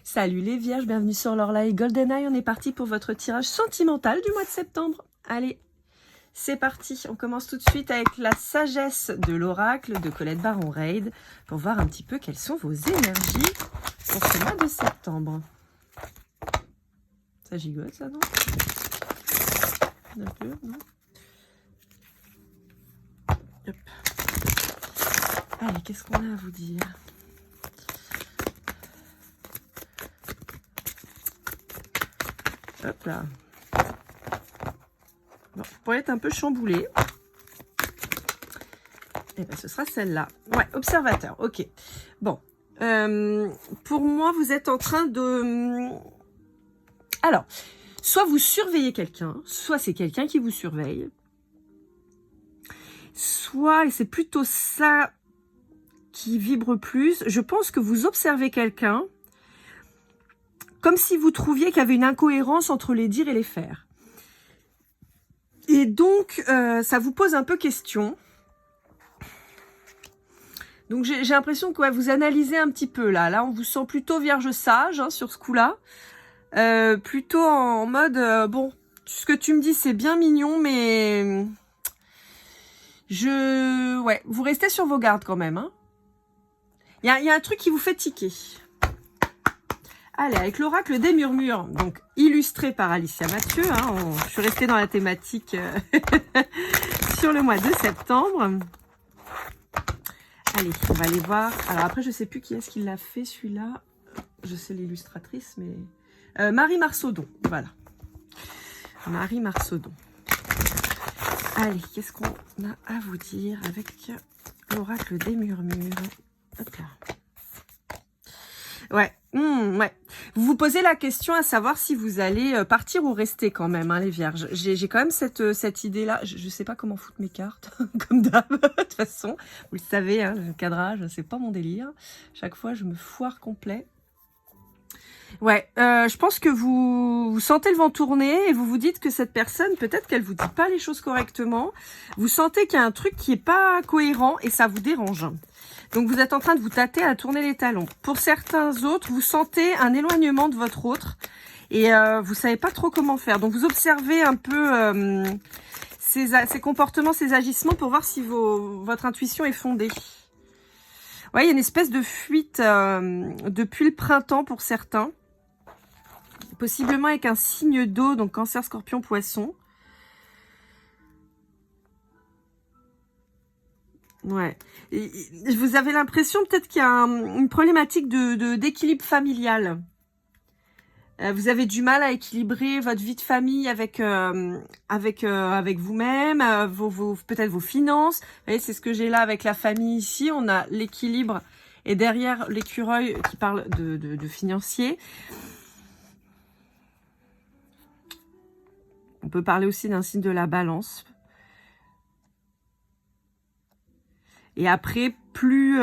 Salut les vierges, bienvenue sur Lorelai GoldenEye. On est parti pour votre tirage sentimental du mois de septembre. Allez, c'est parti. On commence tout de suite avec la sagesse de l'oracle de Colette Baron-Reid pour voir un petit peu quelles sont vos énergies pour ce mois de septembre. Ça gigote ça, non? Un peu, non? Hop. Allez, qu'est-ce qu'on a à vous dire? Hop là. Bon, pour être un peu chamboulé, eh ben, ce sera celle-là. Ouais, observateur, ok. Bon, pour moi, vous êtes en train de... Alors, soit vous surveillez quelqu'un, soit c'est quelqu'un qui vous surveille, soit, et c'est plutôt ça qui vibre plus, je pense que vous observez quelqu'un comme si vous trouviez qu'il y avait une incohérence entre les dires et les faire. Et donc, ça vous pose un peu question. Donc, j'ai l'impression que ouais, vous analysez un petit peu là. Là, on vous sent plutôt vierge sage hein, sur ce coup-là. Plutôt en mode, bon, ce que tu me dis, c'est bien mignon, mais... Ouais, vous restez sur vos gardes quand même. Hein. Il y a un truc qui vous fait tiquer. Allez, avec l'oracle des murmures, donc illustré par Alicia Mathieu. Hein, je suis restée dans la thématique sur le mois de septembre. Allez, on va aller voir. Alors après, je ne sais plus qui est-ce qui l'a fait celui-là. Je sais l'illustratrice, mais... Marie Marsaudon, voilà. Marie Marsaudon. Allez, qu'est-ce qu'on a à vous dire avec l'oracle des murmures? Hop là. Ouais, ouais. Vous vous posez la question à savoir si vous allez partir ou rester quand même, hein, les vierges. J'ai quand même cette idée-là. Je sais pas comment foutre mes cartes, comme d'hab, de toute façon. Vous le savez, hein, le cadrage, c'est pas mon délire. Chaque fois, je me foire complet. Ouais, je pense que vous sentez le vent tourner et vous vous dites que cette personne, peut-être qu'elle vous dit pas les choses correctement. Vous sentez qu'il y a un truc qui est pas cohérent et ça vous dérange. Donc, vous êtes en train de vous tâter à tourner les talons. Pour certains autres, vous sentez un éloignement de votre autre et vous savez pas trop comment faire. Donc, vous observez un peu ces comportements, ces agissements pour voir si votre intuition est fondée. Ouais, il y a une espèce de fuite depuis le printemps pour certains. Possiblement avec un signe d'eau, donc cancer, scorpion, poisson. Ouais. Et vous avez l'impression peut-être qu'il y a une problématique d'équilibre familial. Vous avez du mal à équilibrer votre vie de famille avec vous-même, peut-être vos finances. Vous voyez, c'est ce que j'ai là avec la famille ici. On a l'équilibre et derrière l'écureuil qui parle de financier. On peut parler aussi d'un signe de la balance. Et après, plus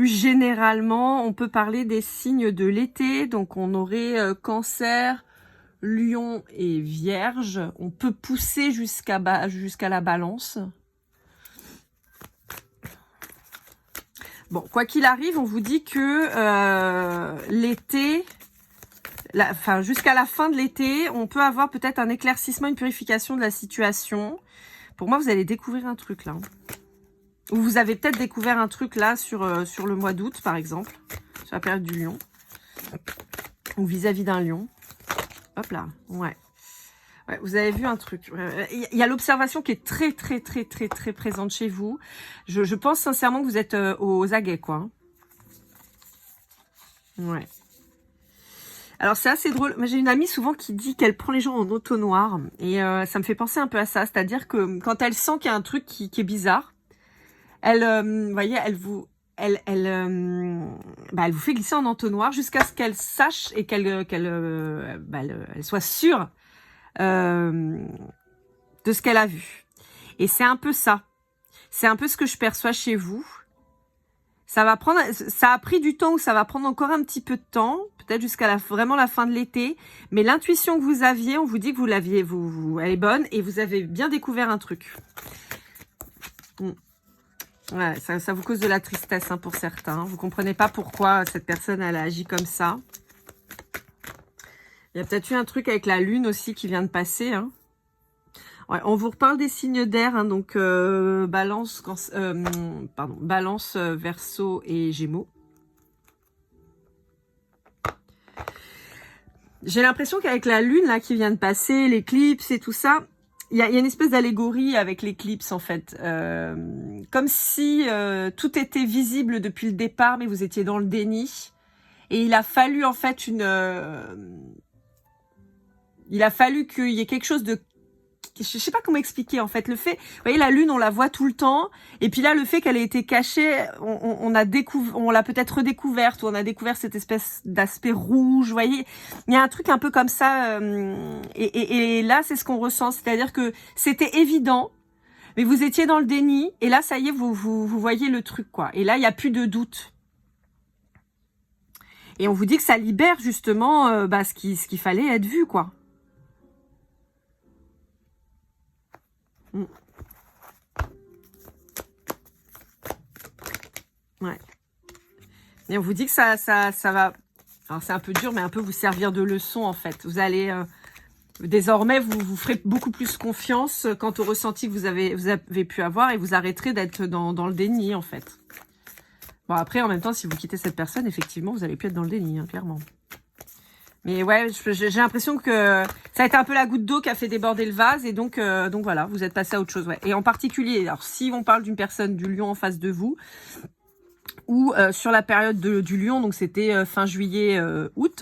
généralement, on peut parler des signes de l'été. Donc, on aurait cancer, lion et vierge. On peut pousser jusqu'à la balance. Bon, quoi qu'il arrive, on vous dit que l'été... jusqu'à la fin de l'été, on peut avoir peut-être un éclaircissement, une purification de la situation. Pour moi, vous allez découvrir un truc là. Ou vous avez peut-être découvert un truc là sur le mois d'août, par exemple, sur la période du lion. Ou vis-à-vis d'un lion. Hop là, ouais. Ouais, vous avez vu un truc. Il y a l'observation qui est très, très, très, très, très présente chez vous. Je pense sincèrement que vous êtes aux aguets, quoi. Ouais. Alors, c'est assez drôle. J'ai une amie souvent qui dit qu'elle prend les gens en entonnoir. Et ça me fait penser un peu à ça. C'est-à-dire que quand elle sent qu'il y a un truc qui est bizarre, vous voyez, elle vous fait glisser en entonnoir jusqu'à ce qu'elle sache et qu'elle soit sûre de ce qu'elle a vu. Et c'est un peu ça. C'est un peu ce que je perçois chez vous. Ça a pris du temps ou ça va prendre encore un petit peu de temps, peut-être jusqu'à vraiment la fin de l'été. Mais l'intuition que vous aviez, on vous dit que vous l'aviez, elle est bonne et vous avez bien découvert un truc. Ouais, ça vous cause de la tristesse hein, pour certains. Vous comprenez pas pourquoi cette personne elle a agi comme ça. Il y a peut-être eu un truc avec la lune aussi qui vient de passer. Hein. Ouais, on vous reparle des signes d'air, hein, donc balance, balance, verseau et gémeaux. J'ai l'impression qu'avec la lune là qui vient de passer, l'éclipse et tout ça, il y a une espèce d'allégorie avec l'éclipse en fait. Comme si tout était visible depuis le départ, mais vous étiez dans le déni. Et il a fallu en fait il a fallu qu'il y ait quelque chose de... Je sais pas comment expliquer en fait. Le fait, vous voyez, la lune, on la voit tout le temps. Et puis là, le fait qu'elle ait été cachée, on l'a peut-être redécouverte, ou on a découvert cette espèce d'aspect rouge, vous voyez. Il y a un truc un peu comme ça. Et là, c'est ce qu'on ressent. C'est-à-dire que c'était évident, mais vous étiez dans le déni. Et là, ça y est, vous voyez le truc, quoi. Et là, il n'y a plus de doute. Et on vous dit que ça libère justement ce qu'il fallait être vu, quoi. Ouais. Et on vous dit que ça va... Alors c'est un peu dur, mais un peu vous servir de leçon, en fait. Vous allez... désormais, vous ferez beaucoup plus confiance quant au ressenti que vous avez pu avoir et vous arrêterez d'être dans le déni, en fait. Bon, après, en même temps, si vous quittez cette personne, effectivement, vous allez plus être dans le déni, hein, clairement. Mais ouais, j'ai l'impression que ça a été un peu la goutte d'eau qui a fait déborder le vase. Et donc voilà, vous êtes passé à autre chose. Ouais. Et en particulier, alors si on parle d'une personne du lion en face de vous, ou sur la période du lion, donc c'était fin juillet, août.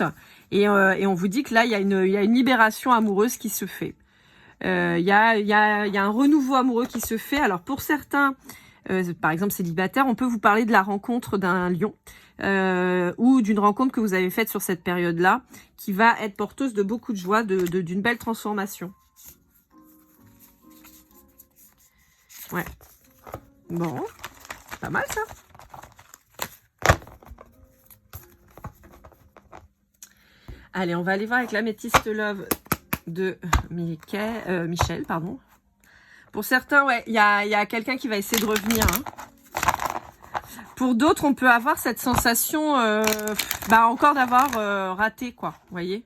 Et on vous dit que là, il y a une libération amoureuse qui se fait. Il y a un renouveau amoureux qui se fait. Alors pour certains... par exemple célibataire, on peut vous parler de la rencontre d'un lion ou d'une rencontre que vous avez faite sur cette période-là qui va être porteuse de beaucoup de joie, d'une belle transformation. Ouais. Bon, c'est pas mal ça. Allez, on va aller voir avec l'améthyste love de Michel, pardon. Pour certains, ouais, il y a quelqu'un qui va essayer de revenir. Hein. Pour d'autres, on peut avoir cette sensation, encore d'avoir raté, quoi. Vous voyez,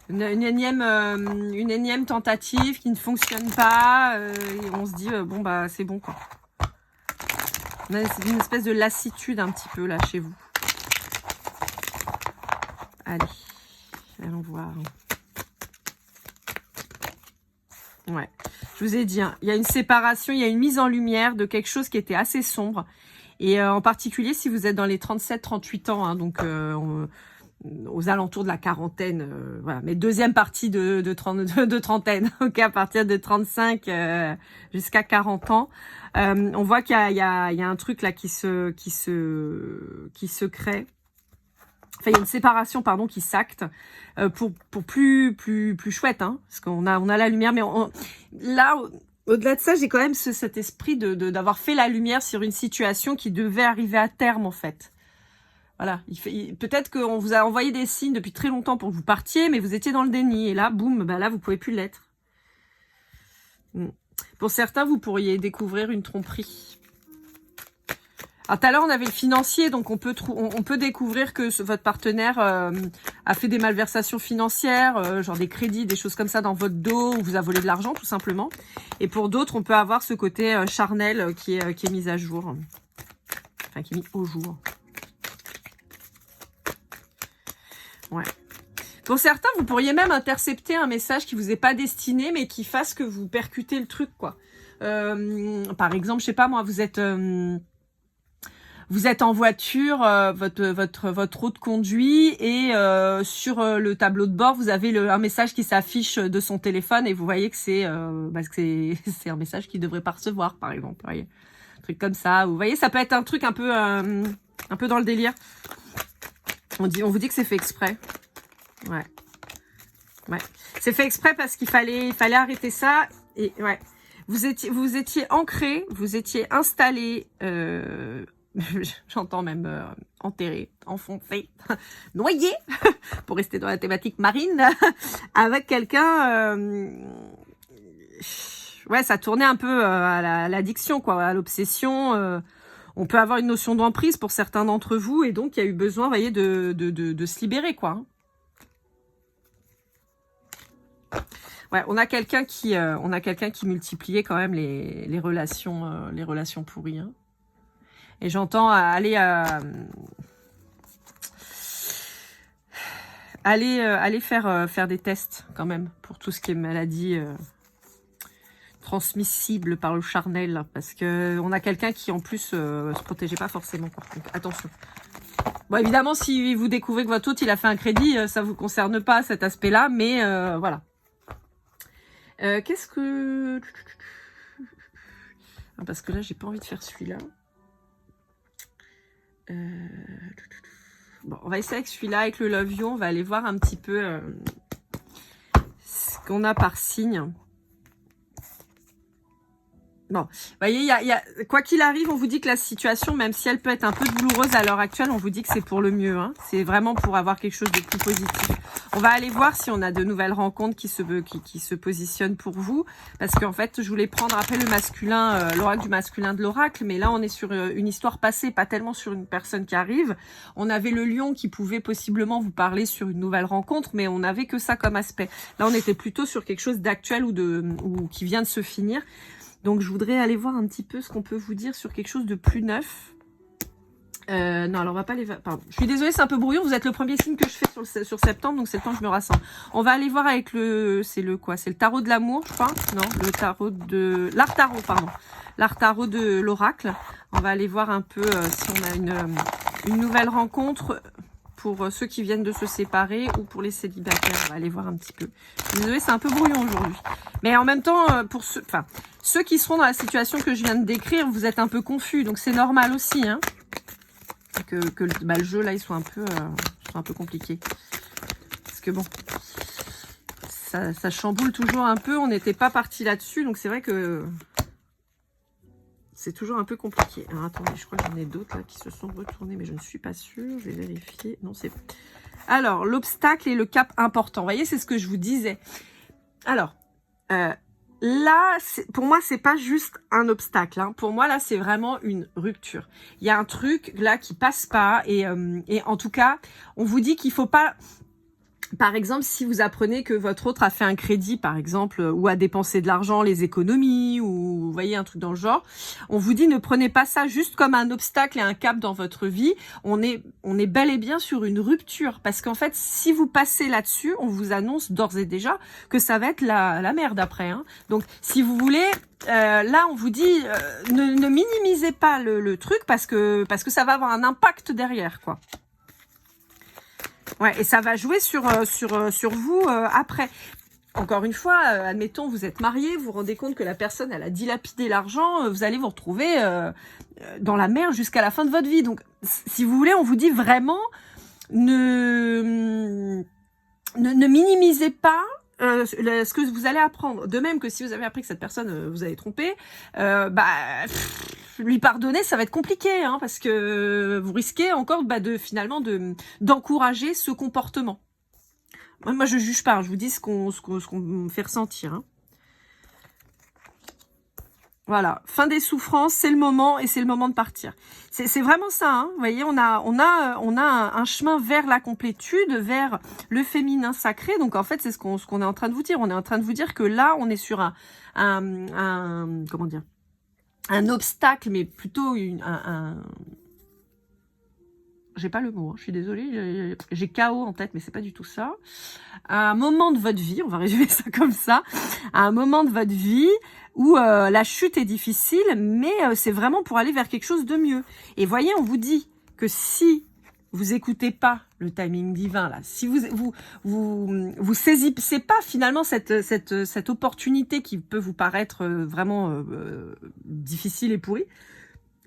une énième tentative qui ne fonctionne pas. Et on se dit, c'est bon, quoi. On a une espèce de lassitude un petit peu là chez vous. Allez, allons voir. Ouais, je vous ai dit, hein, il y a une séparation, il y a une mise en lumière de quelque chose qui était assez sombre. Et en particulier, si vous êtes dans les 37-38 ans, hein, donc aux alentours de la quarantaine, voilà, mais deuxième partie de trentaine, ok, à partir de 35 jusqu'à 40 ans, on voit qu'il y a un truc là qui se crée. Enfin, il y a une séparation, pardon, qui s'acte pour plus chouette, hein, parce qu'on a la lumière, mais là, au-delà de ça, j'ai quand même cet esprit d'avoir fait la lumière sur une situation qui devait arriver à terme, en fait. Voilà, peut-être qu'on vous a envoyé des signes depuis très longtemps pour que vous partiez, mais vous étiez dans le déni, et là, boum, là, vous pouvez plus l'être. Pour certains, vous pourriez découvrir une tromperie. Alors tout à l'heure on avait le financier, donc on peut découvrir que votre partenaire a fait des malversations financières, genre des crédits, des choses comme ça dans votre dos, ou vous a volé de l'argent tout simplement. Et pour d'autres, on peut avoir ce côté charnel qui est mis à jour, enfin qui est mis au jour. Ouais. Pour certains, vous pourriez même intercepter un message qui vous est pas destiné, mais qui fasse que vous percutez le truc, quoi. Par exemple, je sais pas moi, vous êtes en voiture, votre route conduit et sur le tableau de bord, vous avez un message qui s'affiche de son téléphone et vous voyez que c'est c'est un message qu'il devrait pas recevoir, par exemple. Vous voyez, un truc comme ça. Vous voyez, ça peut être un truc un peu dans le délire. On vous dit que c'est fait exprès. Ouais. C'est fait exprès parce qu'il fallait arrêter ça et ouais. Vous étiez ancré, vous étiez installé. J'entends même enterré, enfoncé, noyé, pour rester dans la thématique marine, avec quelqu'un... ouais, ça tournait un peu à l'addiction, quoi, à l'obsession. On peut avoir une notion d'emprise pour certains d'entre vous, et donc il y a eu besoin, vous voyez, de se libérer, quoi. Ouais, on a quelqu'un qui multipliait quand même les relations pourries. Hein. Et j'entends aller faire des tests quand même pour tout ce qui est maladie transmissible par le charnel, parce que on a quelqu'un qui en plus se protégeait pas forcément. Quoi. Donc attention. Bon, évidemment, si vous découvrez que votre hôte il a fait un crédit, ça vous concerne pas cet aspect-là, mais voilà. Qu'est-ce que... Parce que là, j'ai pas envie de faire celui-là. Bon, on va essayer avec celui-là, avec le Love You. On va aller voir un petit peu ce qu'on a par signe. Bon, vous voyez, quoi qu'il arrive, on vous dit que la situation, même si elle peut être un peu douloureuse à l'heure actuelle, on vous dit que c'est pour le mieux. Hein. C'est vraiment pour avoir quelque chose de plus positif. On va aller voir si on a de nouvelles rencontres qui se positionnent pour vous. Parce qu'en fait, je voulais prendre après le masculin, l'oracle du masculin de l'oracle. Mais là, on est sur une histoire passée, pas tellement sur une personne qui arrive. On avait le lion qui pouvait possiblement vous parler sur une nouvelle rencontre, mais on n'avait que ça comme aspect. Là, on était plutôt sur quelque chose d'actuel ou qui vient de se finir. Donc, je voudrais aller voir un petit peu ce qu'on peut vous dire sur quelque chose de plus neuf. Non, alors on va pas les... Pardon. Je suis désolée, c'est un peu brouillon. Vous êtes le premier signe que je fais sur septembre, donc c'est le temps que je me rassemble. On va aller voir avec le... C'est le quoi? C'est le tarot de l'amour, je crois. Non, le tarot de... L'art tarot, pardon. L'art tarot de l'oracle. On va aller voir un peu si on a une nouvelle rencontre pour ceux qui viennent de se séparer ou pour les célibataires. On va aller voir un petit peu. Je suis désolée, c'est un peu brouillon aujourd'hui. Mais en même temps, pour ceux qui seront dans la situation que je viens de décrire, vous êtes un peu confus, donc c'est normal aussi, hein, que le jeu là, il soit un peu compliqué. Parce que bon, ça chamboule toujours un peu. On n'était pas parti là-dessus, donc c'est vrai que c'est toujours un peu compliqué. Alors attendez, je crois que j'en ai d'autres là qui se sont retournés, mais je ne suis pas sûre. Je vais vérifier. Non, c'est... Alors, l'obstacle et le cap important. Vous voyez, c'est ce que je vous disais. Alors, là, pour moi, c'est pas juste un obstacle. Hein. Pour moi, là, c'est vraiment une rupture. Il y a un truc là qui passe pas. Et en tout cas, on vous dit qu'il faut pas... Par exemple, si vous apprenez que votre autre a fait un crédit, par exemple, ou a dépensé de l'argent, les économies, ou vous voyez un truc dans le genre, on vous dit ne prenez pas ça juste comme un obstacle et un cap dans votre vie. On est bel et bien sur une rupture, parce qu'en fait, si vous passez là-dessus, on vous annonce d'ores et déjà que ça va être la merde après. Hein. Donc, si vous voulez, là, on vous dit ne minimisez pas le truc parce que ça va avoir un impact derrière, quoi. Ouais, et ça va jouer sur vous après. Encore une fois, admettons, vous êtes marié, vous vous rendez compte que la personne, elle a dilapidé l'argent, vous allez vous retrouver dans la merde jusqu'à la fin de votre vie. Donc, si vous voulez, on vous dit vraiment, ne minimisez pas ce que vous allez apprendre. De même que si vous avez appris que cette personne vous avez trompé, lui pardonner, ça va être compliqué, hein, parce que vous risquez encore finalement d'encourager ce comportement. Moi, je juge pas, hein, je vous dis ce qu'on me fait ressentir. Hein. Voilà, fin des souffrances, c'est le moment et c'est le moment de partir. C'est vraiment ça, hein. Vous voyez, on a un chemin vers la complétude, vers le féminin sacré. Donc en fait, c'est ce qu'on est en train de vous dire. On est en train de vous dire que là, on est sur comment dire, un obstacle, mais plutôt j'ai pas le mot, hein, je suis désolée, j'ai chaos en tête, mais c'est pas du tout ça. À un moment de votre vie, on va résumer ça comme ça, à un moment de votre vie où la chute est difficile, mais c'est vraiment pour aller vers quelque chose de mieux. Et voyez, on vous dit que si vous écoutez pas le timing divin là, si vous saisissez pas finalement cette opportunité qui peut vous paraître vraiment difficile et pourrie,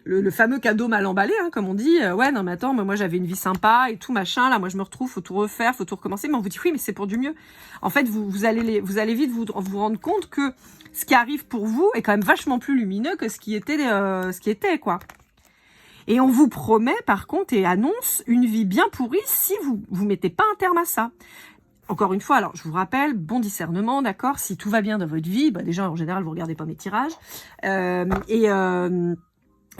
le fameux cadeau mal emballé, hein, comme on dit, ouais, non, mais attends, moi j'avais une vie sympa et tout, machin, là, moi je me retrouve, faut tout refaire, faut tout recommencer, mais on vous dit, oui, mais c'est pour du mieux. En fait, vous allez vite vous rendre compte que ce qui arrive pour vous est quand même vachement plus lumineux que ce qui était, quoi. Et on vous promet, par contre, et annonce une vie bien pourrie si vous mettez pas un terme à ça. Encore une fois, alors je vous rappelle, bon discernement, d'accord, si tout va bien dans votre vie, bah déjà, en général, vous regardez pas mes tirages,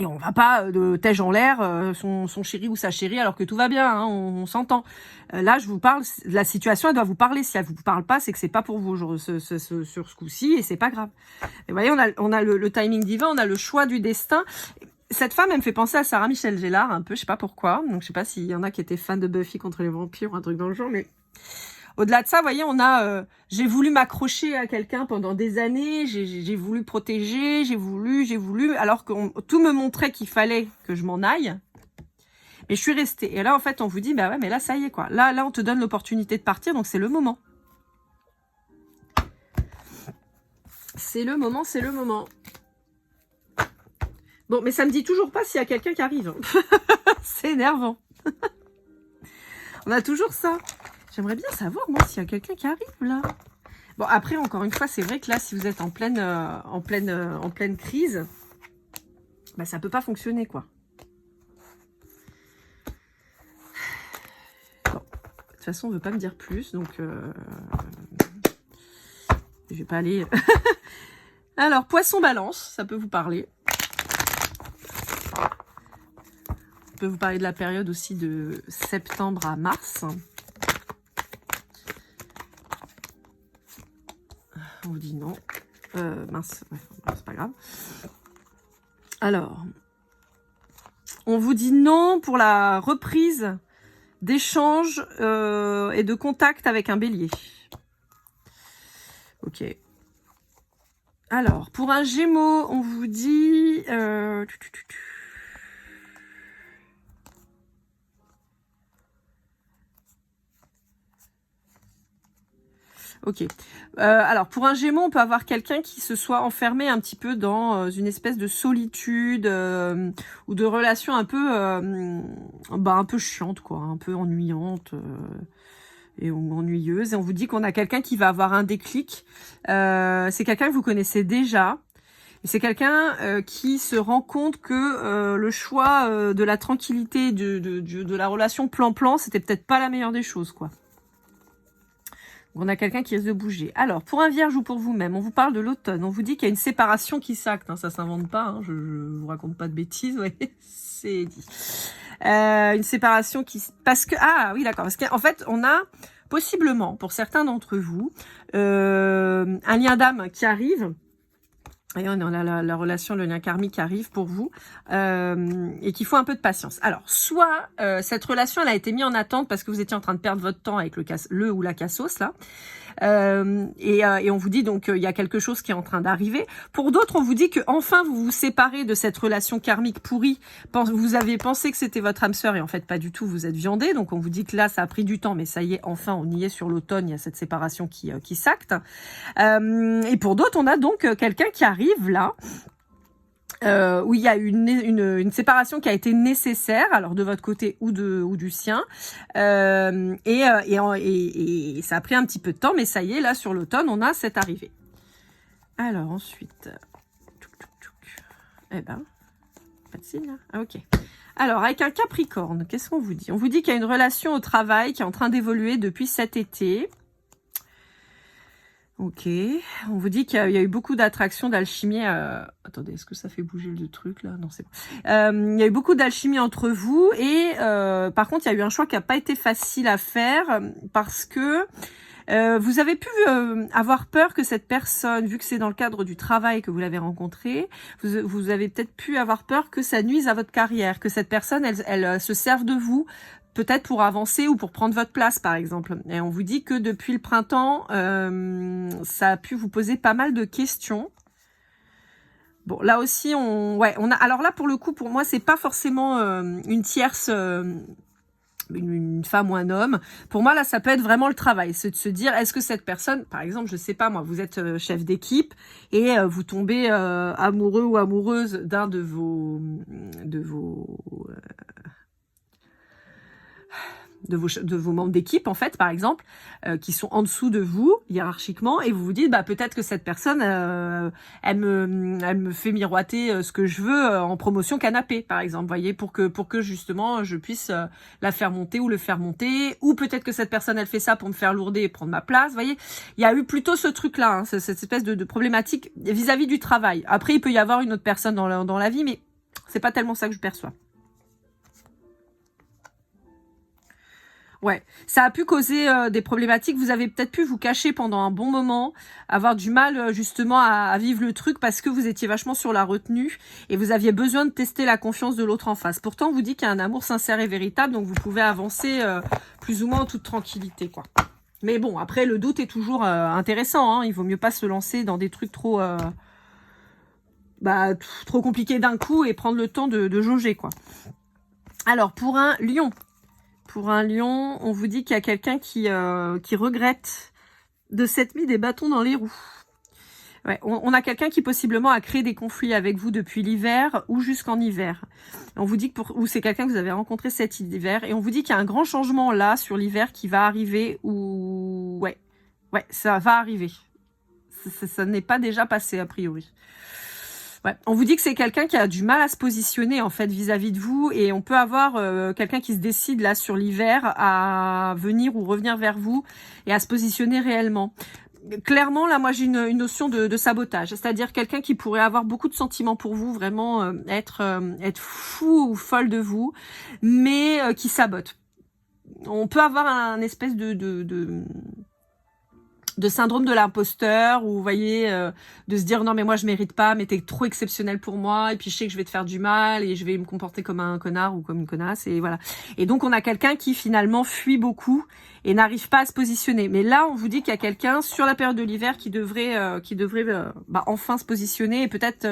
Et on va pas de tège en l'air son chéri ou sa chérie alors que tout va bien, hein, on s'entend. Là, je vous parle, la situation, elle doit vous parler. Si elle vous parle pas, c'est que c'est pas pour vous sur ce coup-ci et c'est pas grave. Et vous voyez, on a le timing divin, on a le choix du destin. Cette femme, elle me fait penser à Sarah Michelle Gellar un peu, je sais pas pourquoi. Donc je sais pas s'il y en a qui étaient fans de Buffy contre les vampires ou un truc dans le genre, mais au-delà de ça, vous voyez, on a j'ai voulu m'accrocher à quelqu'un pendant des années, j'ai voulu protéger, j'ai voulu, alors que tout me montrait qu'il fallait que je m'en aille. Et je suis restée. Et là, en fait, on vous dit, bah ouais, mais là, ça y est, quoi. Là, on te donne l'opportunité de partir, donc c'est le moment. C'est le moment, c'est le moment. Bon, mais ça me dit toujours pas s'il y a quelqu'un qui arrive. C'est énervant. On a toujours ça. J'aimerais bien savoir, moi, s'il y a quelqu'un qui arrive, là. Bon, après, encore une fois, c'est vrai que là, si vous êtes en pleine crise, bah, ça peut pas fonctionner, quoi. Bon, de toute façon, on veut pas me dire plus, donc je vais pas aller... Alors, Poisson-Balance, ça peut vous parler. Ça peut vous parler de la période aussi de septembre à mars. On vous dit non. Mince, ouais, c'est pas grave. Alors, on vous dit non pour la reprise d'échanges et de contact avec un bélier. Ok. Alors, pour un Gémeaux, on vous dit... Ok. Alors, pour un Gémeaux, on peut avoir quelqu'un qui se soit enfermé un petit peu dans une espèce de solitude ou de relation un peu chiante, quoi, un peu ennuyante et ennuyeuse. Et on vous dit qu'on a quelqu'un qui va avoir un déclic. C'est quelqu'un que vous connaissez déjà. Et c'est quelqu'un qui se rend compte que le choix de la tranquillité, de la relation plan-plan, c'était peut-être pas la meilleure des choses, quoi. On a quelqu'un qui risque de bouger. Alors, pour un vierge ou pour vous-même, on vous parle de l'automne. On vous dit qu'il y a une séparation qui s'acte. Hein, ça s'invente pas. Hein, je vous raconte pas de bêtises. Vous voyez, c'est dit. Une séparation qui... Parce que... Ah oui, d'accord. Parce qu'en fait, on a possiblement, pour certains d'entre vous, un lien d'âme qui arrive. Et on a la relation, le lien karmique qui arrive pour vous et qu'il faut un peu de patience. Alors, soit cette relation, elle a été mise en attente parce que vous étiez en train de perdre votre temps avec le ou la cassos, là. Et on vous dit donc il y a quelque chose qui est en train d'arriver. Pour d'autres, on vous dit que enfin vous vous séparez de cette relation karmique pourrie. Vous avez pensé que c'était votre âme sœur et en fait pas du tout, vous êtes viandé. Donc on vous dit que là ça a pris du temps, mais ça y est, enfin on y est sur l'automne, il y a cette séparation qui s'acte. Et pour d'autres, on a donc quelqu'un qui arrive là. Où il y a une séparation qui a été nécessaire, alors de votre côté ou du sien, et ça a pris un petit peu de temps, mais ça y est, là sur l'automne, on a cette arrivée. Alors ensuite, eh ben, pas de signe, hein. Ah, ok. Alors avec un Capricorne, qu'est-ce qu'on vous dit? On vous dit qu'il y a une relation au travail qui est en train d'évoluer depuis cet été. Ok, on vous dit qu'il y a eu beaucoup d'attraction, d'alchimie. Attendez, est-ce que ça fait bouger le truc là? Non, c'est bon. Il y a eu beaucoup d'alchimie entre vous et par contre, il y a eu un choix qui n'a pas été facile à faire parce que vous avez pu avoir peur que cette personne, vu que c'est dans le cadre du travail que vous l'avez rencontré, vous avez peut-être pu avoir peur que ça nuise à votre carrière, que cette personne, elle se serve de vous peut-être pour avancer ou pour prendre votre place, par exemple. Et on vous dit que depuis le printemps, ça a pu vous poser pas mal de questions. Bon, là aussi, on a. Alors là, pour le coup, pour moi, c'est pas forcément une tierce. Une femme ou un homme. Pour moi, là, ça peut être vraiment le travail. C'est de se dire, est-ce que cette personne, par exemple, je sais pas moi, vous êtes chef d'équipe et vous tombez amoureux ou amoureuse d'un de vos membres d'équipe, en fait, par exemple, qui sont en dessous de vous, hiérarchiquement, et vous vous dites, bah, peut-être que cette personne, elle me fait miroiter ce que je veux en promotion canapé, par exemple, voyez, pour que justement, je puisse la faire monter ou le faire monter, ou peut-être que cette personne, elle fait ça pour me faire lourder et prendre ma place, voyez. Il y a eu plutôt ce truc-là, hein, cette espèce de problématique vis-à-vis du travail. Après, il peut y avoir une autre personne dans la vie, mais C'est pas tellement ça que je perçois. Ouais, ça a pu causer des problématiques. Vous avez peut-être pu vous cacher pendant un bon moment, avoir du mal justement à vivre le truc parce que vous étiez vachement sur la retenue et vous aviez besoin de tester la confiance de l'autre en face. Pourtant, on vous dit qu'il y a un amour sincère et véritable, donc vous pouvez avancer plus ou moins en toute tranquillité, quoi. Mais bon, après, le doute est toujours intéressant. Hein. Il vaut mieux pas se lancer dans des trucs trop trop compliqués d'un coup et prendre le temps de jauger, quoi. Alors, pour un lion. Pour un lion, on vous dit qu'il y a quelqu'un qui regrette de s'être mis des bâtons dans les roues. Ouais, on a quelqu'un qui possiblement a créé des conflits avec vous depuis l'hiver ou jusqu'en hiver. On vous dit que ou c'est quelqu'un que vous avez rencontré cet hiver et on vous dit qu'il y a un grand changement là sur l'hiver qui va arriver ou ouais, ça va arriver. Ça n'est pas déjà passé a priori. Ouais. On vous dit que c'est quelqu'un qui a du mal à se positionner en fait vis-à-vis de vous et on peut avoir quelqu'un qui se décide là sur l'hiver à venir ou revenir vers vous et à se positionner réellement. Clairement là moi j'ai une notion de sabotage, c'est-à-dire quelqu'un qui pourrait avoir beaucoup de sentiments pour vous, vraiment être fou ou folle de vous, mais qui sabote. On peut avoir un espèce de syndrome de l'imposteur, où vous voyez, de se dire non mais moi je mérite pas, mais t'es trop exceptionnel pour moi, et puis je sais que je vais te faire du mal, et je vais me comporter comme un connard ou comme une connasse, et voilà. Et donc on a quelqu'un qui finalement fuit beaucoup, et n'arrive pas à se positionner. Mais là on vous dit qu'il y a quelqu'un sur la période de l'hiver qui devrait enfin se positionner, et peut-être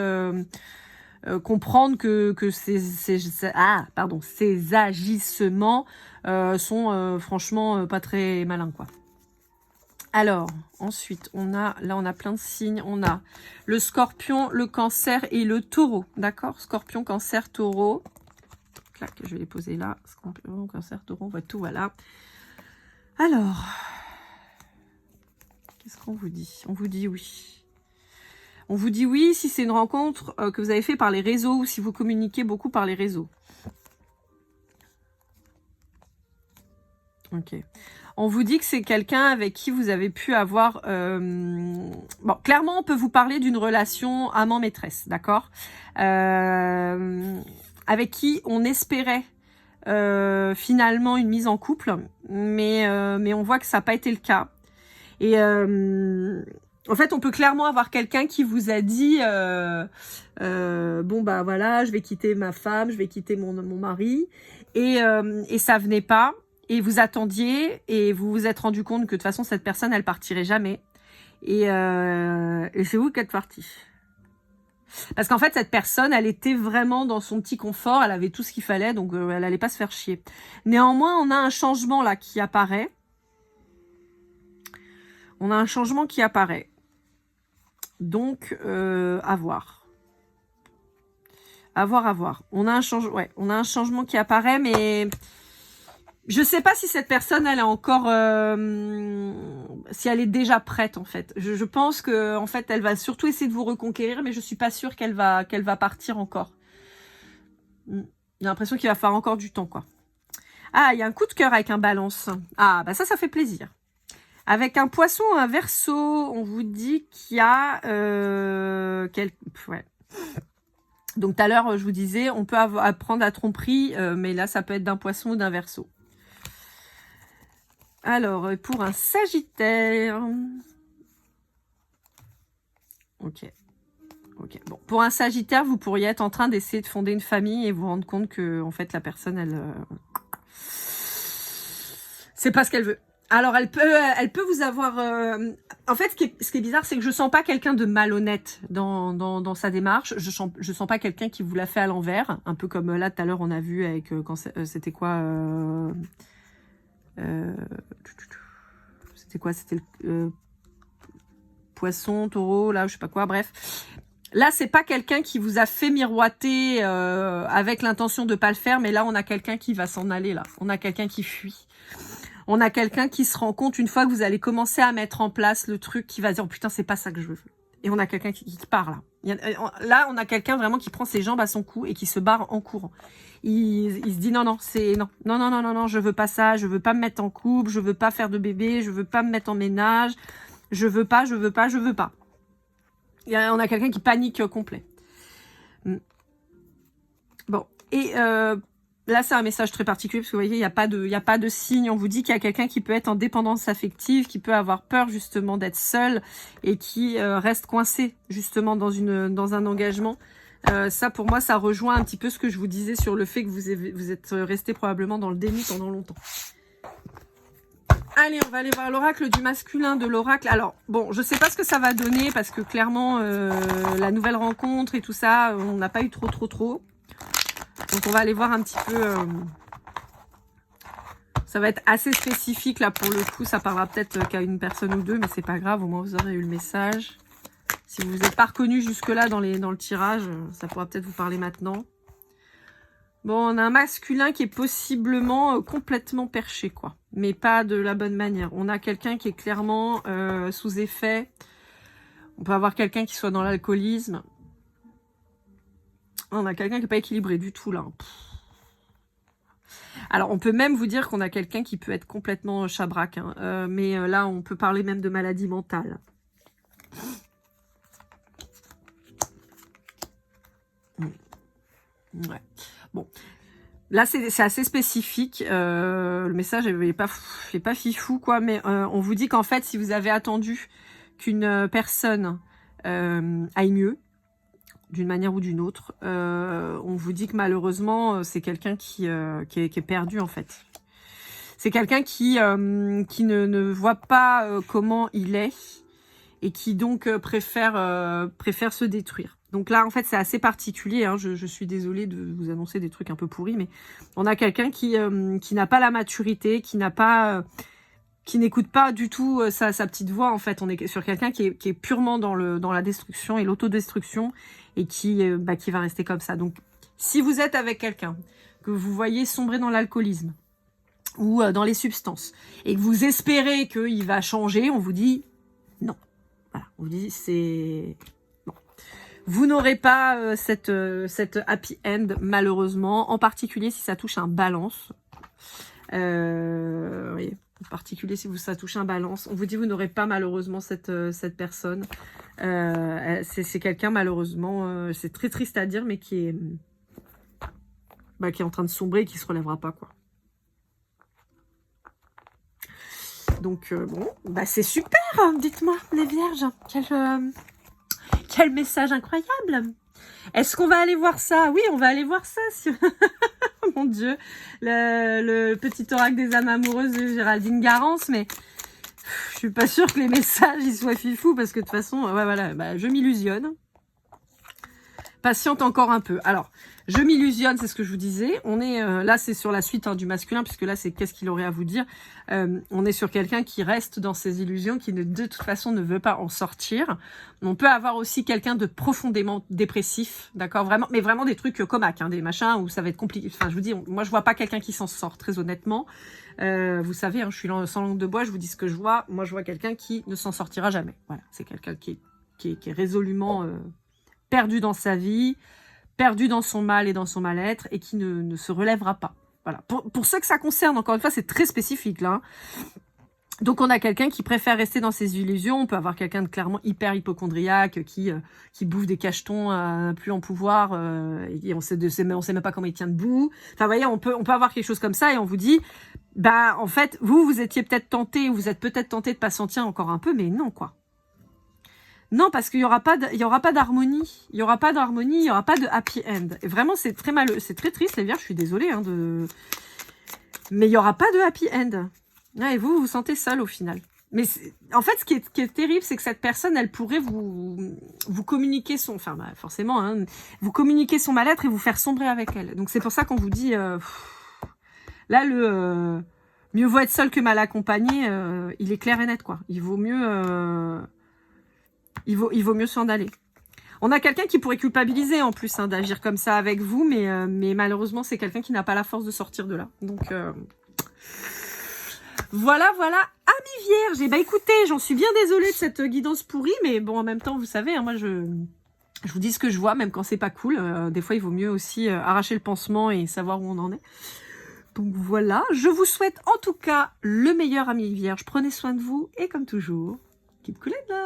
comprendre que ces agissements sont franchement pas très malins, quoi. Alors, ensuite, on a plein de signes. On a le scorpion, le cancer et le taureau. D'accord? Scorpion, cancer, taureau. Clac, je vais les poser là. Scorpion, cancer, taureau, on voit tout, voilà. Alors, qu'est-ce qu'on vous dit? On vous dit oui. On vous dit oui si c'est une rencontre que vous avez fait par les réseaux ou si vous communiquez beaucoup par les réseaux. Ok. On vous dit que c'est quelqu'un avec qui vous avez pu avoir... Bon, clairement, on peut vous parler d'une relation amant-maîtresse, d'accord, avec qui on espérait finalement une mise en couple, mais on voit que ça n'a pas été le cas. Et en fait, on peut clairement avoir quelqu'un qui vous a dit bon, bah voilà, je vais quitter ma femme, je vais quitter mon mari, et ça venait pas. Et vous attendiez et vous vous êtes rendu compte que de toute façon cette personne elle partirait jamais et c'est vous qui êtes parti. Parce qu'en fait cette personne elle était vraiment dans son petit confort, elle avait tout ce qu'il fallait, donc elle allait pas se faire chier. Néanmoins on a un changement là qui apparaît. On a un changement qui apparaît. Donc à voir. À voir. On a un changement qui apparaît, mais je sais pas si cette personne, elle est encore, si elle est déjà prête en fait. Je pense que en fait, elle va surtout essayer de vous reconquérir, mais je suis pas sûre qu'elle va partir encore. J'ai l'impression qu'il va falloir encore du temps, quoi. Ah, il y a un coup de cœur avec un balance. Ah, bah ça fait plaisir. Avec un poisson, un verseau, on vous dit qu'il y a ouais. Donc tout à l'heure, je vous disais, on peut apprendre à tromperie, mais là, ça peut être d'un poisson ou d'un verseau. Alors, pour un Sagittaire... Ok. Bon, pour un Sagittaire, vous pourriez être en train d'essayer de fonder une famille et vous rendre compte que, en fait, la personne, elle... c'est pas ce qu'elle veut. Alors, elle peut vous avoir... En fait, ce qui est bizarre, c'est que je sens pas quelqu'un de malhonnête dans sa démarche. Je sens pas quelqu'un qui vous l'a fait à l'envers. Un peu comme là, tout à l'heure, on a vu avec... quand c'était quoi c'était quoi? C'était le poisson, taureau, là, je sais pas quoi, bref. Là, c'est pas quelqu'un qui vous a fait miroiter avec l'intention de pas le faire, mais là, on a quelqu'un qui va s'en aller, là. On a quelqu'un qui fuit. On a quelqu'un qui se rend compte, une fois que vous allez commencer à mettre en place le truc, qui va dire, oh, putain, c'est pas ça que je veux. Et on a quelqu'un qui part, là. Là, on a quelqu'un vraiment qui prend ses jambes à son cou et qui se barre en courant. Il se dit non, je veux pas ça, je veux pas me mettre en couple, je veux pas faire de bébé, je veux pas me mettre en ménage, je veux pas. On a quelqu'un qui panique complet. Et là, c'est un message très particulier parce que vous voyez, il n'y a pas de signe. On vous dit qu'il y a quelqu'un qui peut être en dépendance affective, qui peut avoir peur justement d'être seul et qui reste coincé justement dans un engagement. Ça, pour moi, ça rejoint un petit peu ce que je vous disais sur le fait que vous êtes resté probablement dans le déni pendant longtemps. Allez, on va aller voir l'oracle du masculin de l'oracle. Alors, bon, je sais pas ce que ça va donner parce que clairement, la nouvelle rencontre et tout ça, on n'a pas eu trop. Donc, on va aller voir un petit peu... ça va être assez spécifique, là, pour le coup. Ça parlera peut-être qu'à une personne ou deux, mais c'est pas grave. Au moins, vous aurez eu le message. Si vous n'êtes pas reconnu jusque-là dans le tirage, ça pourra peut-être vous parler maintenant. Bon, on a un masculin qui est possiblement complètement perché, quoi. Mais pas de la bonne manière. On a quelqu'un qui est clairement sous effet. On peut avoir quelqu'un qui soit dans l'alcoolisme. On a quelqu'un qui n'est pas équilibré du tout, là. Alors, on peut même vous dire qu'on a quelqu'un qui peut être complètement chabraque. Hein. Mais là, on peut parler même de maladie mentale. Ouais. Bon. Là, c'est assez spécifique. Le message n'est pas fifou, quoi. Mais on vous dit qu'en fait, si vous avez attendu qu'une personne aille mieux, d'une manière ou d'une autre, on vous dit que malheureusement, c'est quelqu'un qui est perdu, en fait. C'est quelqu'un qui ne voit pas comment il est et qui donc préfère se détruire. Donc là, en fait, c'est assez particulier. Hein. Je suis désolée de vous annoncer des trucs un peu pourris, mais on a quelqu'un qui n'a pas la maturité, qui n'écoute pas du tout sa petite voix. En fait, on est sur quelqu'un qui est purement dans la destruction et l'autodestruction et qui va rester comme ça. Donc, si vous êtes avec quelqu'un que vous voyez sombrer dans l'alcoolisme ou dans les substances et que vous espérez qu'il va changer, on vous dit non. Voilà, on vous dit c'est... Bon. Vous n'aurez pas cette happy end, malheureusement, en particulier si ça touche un balance. Oui, en particulier si ça touche un balance. On vous dit vous n'aurez pas malheureusement cette personne. C'est quelqu'un malheureusement, c'est très triste à dire, mais qui est en train de sombrer et qui se relèvera pas, quoi. Donc bon, c'est super, dites-moi les vierges, quel message incroyable. Est-ce qu'on va aller voir ça? Oui, on va aller voir ça. Mon Dieu, le petit oracle des âmes amoureuses de Géraldine Garance, mais je suis pas sûre que les messages ils soient fifous parce que de toute façon, ouais, voilà, je m'illusionne. Patiente encore un peu. Alors, je m'illusionne, c'est ce que je vous disais. On est là, c'est sur la suite du masculin, puisque là, c'est qu'est-ce qu'il aurait à vous dire. On est sur quelqu'un qui reste dans ses illusions, qui de toute façon ne veut pas en sortir. On peut avoir aussi quelqu'un de profondément dépressif, d'accord, vraiment, mais vraiment des trucs comaques, hein, des machins où ça va être compliqué. Enfin, je vous dis, moi, je vois pas quelqu'un qui s'en sort, très honnêtement. Vous savez, hein, je suis sans langue de bois, je vous dis ce que je vois. Moi, je vois quelqu'un qui ne s'en sortira jamais. Voilà, c'est quelqu'un qui est résolument perdu dans sa vie, perdu dans son mal et dans son mal-être, et qui ne se relèvera pas. Voilà. Pour ceux que ça concerne, encore une fois, c'est très spécifique, là. Donc, on a quelqu'un qui préfère rester dans ses illusions. On peut avoir quelqu'un de clairement hyper hypocondriaque, qui bouffe des cachetons plus en pouvoir, et on sait même pas comment il tient debout. Enfin, vous voyez, on peut avoir quelque chose comme ça, et on vous dit, en fait, vous étiez peut-être tenté, ou vous êtes peut-être tenté de patienter encore un peu, mais non, quoi. Non, parce qu'il y aura pas d'harmonie. Il y aura pas d'harmonie, il y aura pas de happy end. Et vraiment, c'est très malheureux, c'est très triste, les vierges. Je suis désolée, hein, mais il y aura pas de happy end. Ouais, et vous sentez seul au final. Mais en fait, ce qui est terrible, c'est que cette personne, elle pourrait vous communiquer forcément, hein, vous communiquer son mal-être et vous faire sombrer avec elle. Donc c'est pour ça qu'on vous dit, là mieux vaut être seul que mal accompagné. Il est clair et net, quoi. Il vaut mieux. Il vaut mieux s'en aller. On a quelqu'un qui pourrait culpabiliser en plus, hein, d'agir comme ça avec vous, mais malheureusement, c'est quelqu'un qui n'a pas la force de sortir de là. Donc, voilà, amis vierges. Et écoutez, j'en suis bien désolée de cette guidance pourrie, mais bon, en même temps, vous savez, hein, moi, je vous dis ce que je vois, même quand c'est pas cool. Des fois, il vaut mieux aussi arracher le pansement et savoir où on en est. Donc voilà, je vous souhaite en tout cas le meilleur, amis vierges. Prenez soin de vous et comme toujours, keep cool and love.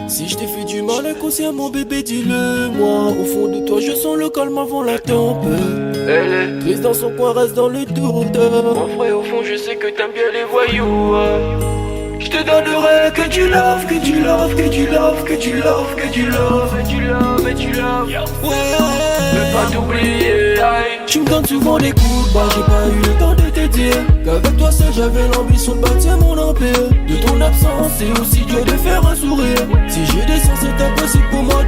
Si je t'ai fait du mal inconsciemment bébé dis-le moi. Au fond de toi je sens le calme avant la tempête. Elle est triste dans son coin, reste dans le doute. Mon frère au fond je sais que t'aimes bien les voyous. Je te donnerai que du love, que du love, que du love, que du love, que du love, que du love, que du love. Ouais, je veux pas t'oublier. Tu me donnes souvent des coups de barre, j'ai pas eu le temps de te dire qu'avec toi seul j'avais l'ambition de bâtir mon empire. De ton absence c'est aussi dur de faire un sourire. Si je descends c'est impossible pour moi de